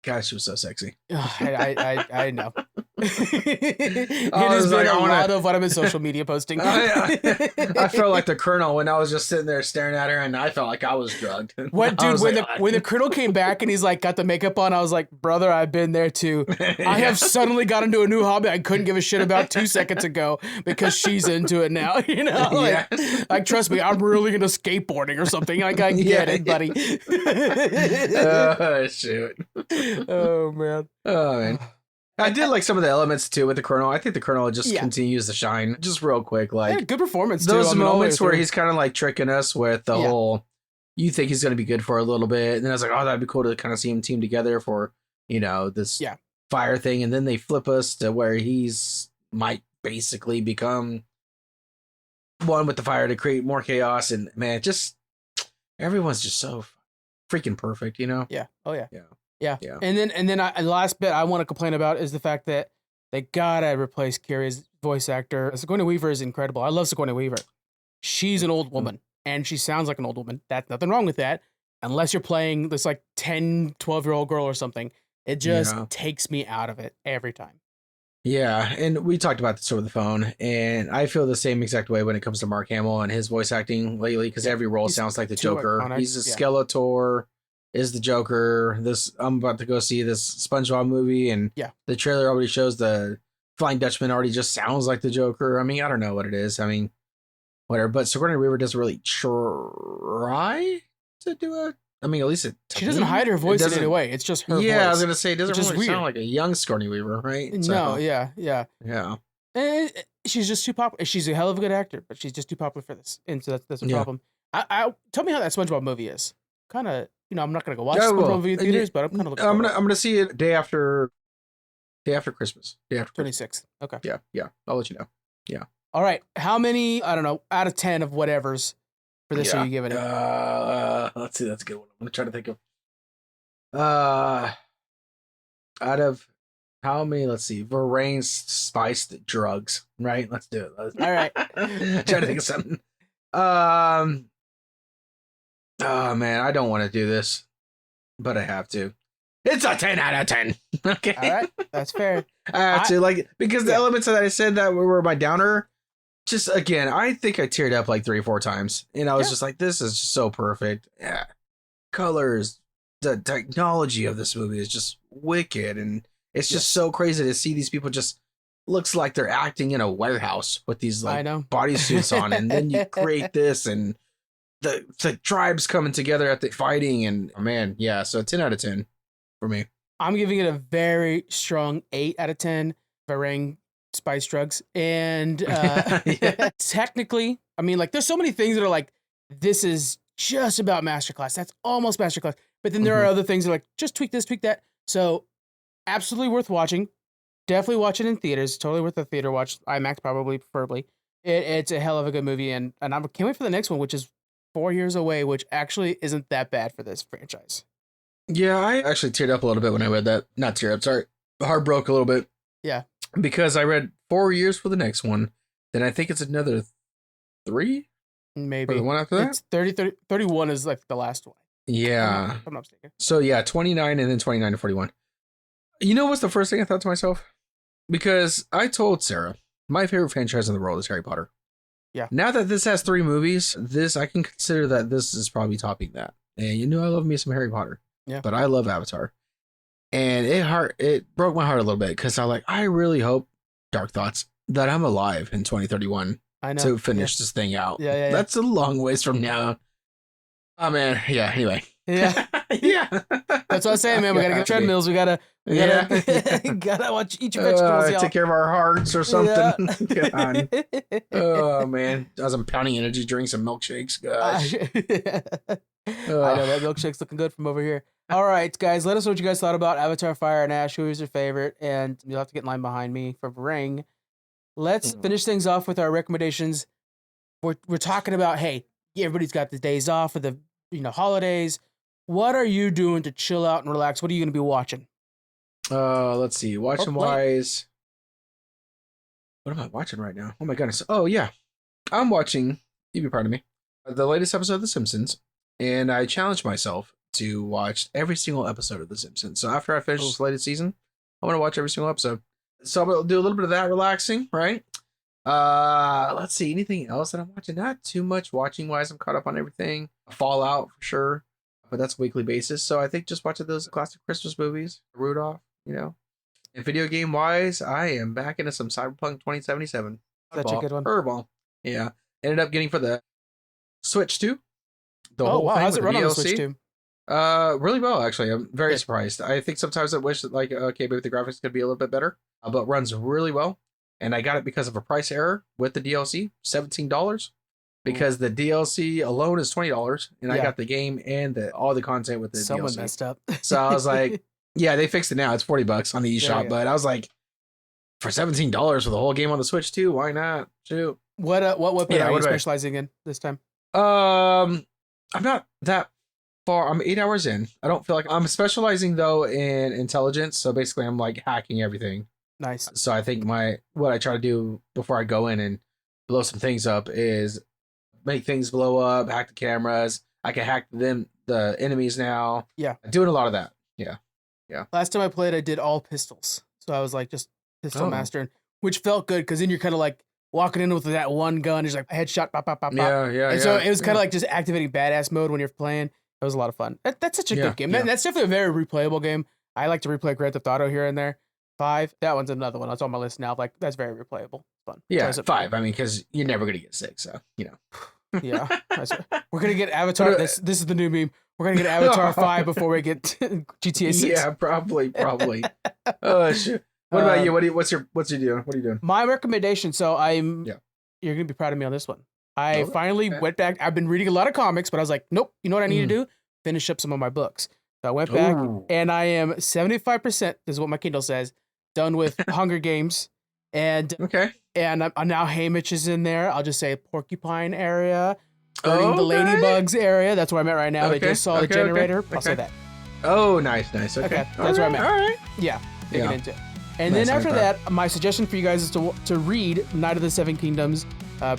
God, she was so sexy. I know. It has been a lot of what I've been social media posting. I felt like the Colonel when I was just sitting there staring at her, and I felt like I was drugged. When the Colonel came back and he's like got the makeup on, I was like, brother, I've been there too. I have suddenly got into a new hobby I couldn't give a shit about 2 seconds ago because she's into it now. Like trust me, I'm really into skateboarding or something. Like I get it, buddy. Oh shoot. Oh man. I did like some of the elements too with the Colonel. I think the Colonel just continues to shine just real quick. Like good performance. Those moments where he's kind of like tricking us with the whole, you think he's going to be good for a little bit. And then I was like, oh, that'd be cool to kind of see him team together for, this fire thing. And then they flip us to where he's might basically become one with the fire to create more chaos. And man, just everyone's just so freaking perfect, Yeah. Oh yeah. Yeah. And then the last bit I want to complain about is the fact that they gotta replace Kiri's voice actor. Sigourney Weaver is incredible. I love Sigourney Weaver. She's an old woman, and she sounds like an old woman. That's nothing wrong with that, unless you're playing this like 10, 12-year-old girl or something. It just takes me out of it every time. Yeah, and we talked about this over the phone, and I feel the same exact way when it comes to Mark Hamill and his voice acting lately, because every role sounds like the Joker. Iconic. He's a Skeletor, is the Joker. I'm about to go see this SpongeBob movie, and the trailer already shows the Flying Dutchman already just sounds like the Joker. I mean, I don't know what it is. I mean, whatever. But Sigourney Weaver doesn't really try to do it. I mean, at least she doesn't hide her voice in any way. It's just her voice. Yeah, I was gonna say it doesn't really sound like a young Sigourney Weaver, right? No, yeah. And she's just too popular. She's a hell of a good actor, but she's just too popular for this, and so that's a problem. Tell me how that SpongeBob movie is. Kind of, I'm not gonna go watch SpongeBob movie in theaters, but I'm kind of looking. I'm gonna see it day after Christmas. Day after 26th. Okay. Yeah. I'll let you know. Yeah. All right. How many? I don't know. Out of 10 of whatever's for this are you giving it? Let's see. That's a good one. I'm gonna try to think of. Out of how many? Let's see. Varang spiced drugs. Right. Let's do it. All right. Try to think of something. Oh man, I don't want to do this, but I have to. It's a 10 out of 10. Okay. All right. That's fair. I have to, because the elements that I said that were my downer, just again, I think I teared up like 3 or 4 times. And I was just like, this is so perfect. Yeah. Colors, the technology of this movie is just wicked. And it's just so crazy to see these people just looks like they're acting in a warehouse with these bodysuits on. And then you create this and the tribes coming together at the fighting. And man, so 10 out of 10. For me, I'm giving it a very strong 8 out of 10. Varang spice drugs, and technically, I mean, there's so many things that are like, this is just about Masterclass. That's almost Masterclass, but then there are other things that are like, just tweak this, tweak that. So, absolutely worth watching. Definitely watch it in theaters. Totally worth a theater watch. IMAX probably, preferably. It's a hell of a good movie, and I can't wait for the next one, which is 4 years away, which actually isn't that bad for this franchise. Yeah, I actually teared up a little bit when I read that. Not teared up, sorry. Heart broke a little bit. Yeah. Because I read 4 years for the next one. Then I think it's another 3? Maybe. Or the one after that? It's 31 is like the last one. Yeah. I'm not mistaken. So 29 and then 29 to 41. You know what's the first thing I thought to myself? Because I told Sarah, my favorite franchise in the world is Harry Potter. Yeah. Now that this has 3 movies, I can consider that this is probably topping that. And I love me some Harry Potter. Yeah. But I love Avatar. And it broke my heart a little bit because I really hope, Dark Thoughts, that I'm alive in 2031 to finish this thing out. Yeah. That's a long ways from now. Oh man, yeah, anyway. Yeah. Yeah. That's what I'm saying, man. We gotta get treadmills. We gotta watch eat your vegetables. Take care of our hearts or something. Yeah. Oh man. As I'm pounding energy drinks and milkshakes, gosh. I know that milkshake's looking good from over here. All right, guys, let us know what you guys thought about Avatar Fire and Ash. Who is your favorite? And you'll have to get in line behind me for Varang. Let's finish things off with our recommendations. We're talking about, hey, everybody's got the days off for the holidays. What are you doing to chill out and relax? What are you going to be watching? Let's see. Watching wise. What am I watching right now? Oh my goodness. Oh yeah, I'm watching. You be proud of me. The latest episode of The Simpsons, and I challenged myself to watch every single episode of The Simpsons. So after I finish this latest season, I want to watch every single episode. So I'm gonna do a little bit of that relaxing, right? Let's see. Anything else that I'm watching? Not too much watching wise. I'm caught up on everything. Fallout for sure, but that's a weekly basis. So I think just watching those classic Christmas movies, Rudolph, And video game wise, I am back into some Cyberpunk 2077. That's a good one. Furball. Yeah. Ended up getting for the Switch 2. How's it run on the Switch 2? Really well, actually. I'm very surprised. I think sometimes I wish that maybe the graphics could be a little bit better, but runs really well. And I got it because of a price error with the DLC, $17. because the DLC alone is $20, and I got the game and all the content with the Someone DLC. Messed up. So I was like, yeah, they fixed it now. It's $40 on the eShop, but I was like, for $17 for the whole game on the Switch too, why not? Shoot. What weapon are you specializing in this time? I'm not that far. I'm 8 hours in. I don't feel like I'm specializing though in intelligence. So basically, I'm like hacking everything. Nice. So I think what I try to do before I go in and blow some things up is make things blow up, hack the cameras. I can hack the enemies now. Yeah, doing a lot of that. Yeah. Last time I played, I did all pistols. So I was like just pistol mastering, which felt good because then you're kind of like walking in with that one gun, just like a headshot, pop, pop, pop, pop. Yeah. And so it was kind of like just activating badass mode when you're playing. It was a lot of fun. That's such a good game. That's definitely a very replayable game. I like to replay Grand Theft Auto here and there. 5, that one's another one. That's on my list now. Like that's very replayable. It's fun. Yeah, 5. I mean, because you're never gonna get sick, so you know. Yeah, we're gonna get Avatar. This is the new meme. We're gonna get Avatar 5 before we get GTA 6. Yeah, probably. Oh shit. What about you? What's your doing? What are you doing? My recommendation. So you're gonna be proud of me on this one. I finally went back. I've been reading a lot of comics, but I was like, nope. You know what I need to do? Finish up some of my books. So I went back, and I am 75%. This is what my Kindle says. Done with Hunger Games, and and I'm now Haymitch is in there. I'll just say Porcupine area, starting the Ladybugs area. That's where I'm at right now. They just saw the generator. I'll say that. Oh, nice. Okay, that's where I'm at. All right. Yeah, get into it. And then after that, my suggestion for you guys is to read Night of the Seven Kingdoms,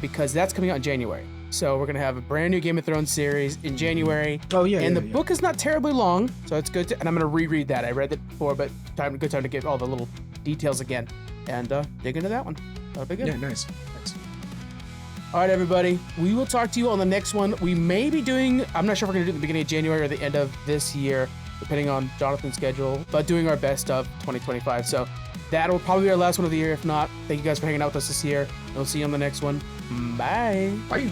because that's coming out in January. So we're gonna have a brand new Game of Thrones series in January. Oh yeah. And the book is not terribly long, so it's good. And I'm gonna reread that. I read it before, but good time to get all the little details again and dig into that one. That'll be good. Yeah, nice. All right, everybody. We will talk to you on the next one. We may be doing. I'm not sure if we're gonna do it at the beginning of January or the end of this year, depending on Jonathan's schedule. But doing our best of 2025. So that will probably be our last one of the year. If not, thank you guys for hanging out with us this year. And we'll see you on the next one. Bye. Bye.